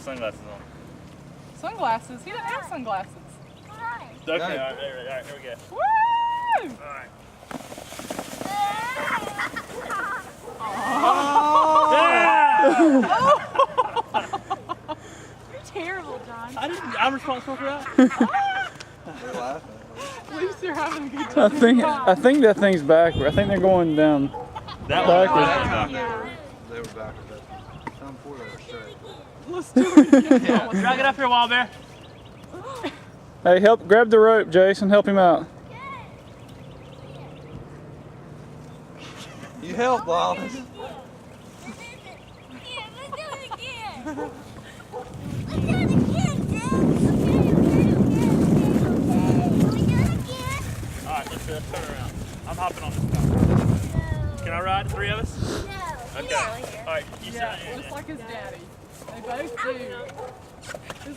sunglasses on. Sunglasses? He doesn't have sunglasses. Okay, all right, here we go. Woo! All right. You're terrible, John. I'm responsible for that. They're laughing. At least they're having a good time. I think that thing's backward. I think they're going down. That Backwards. Yeah. They were backwards. Some four that are straight. Let's do it again. Drag it up here, Wild Bear. Hey, grab the rope, Jason. Help him out. You help, Wallace. Alright, let's turn around. I'm hopping on this car. Can I ride, the three of us? No. Okay. Alright, you Yeah, sit. looks like his daddy. They both do.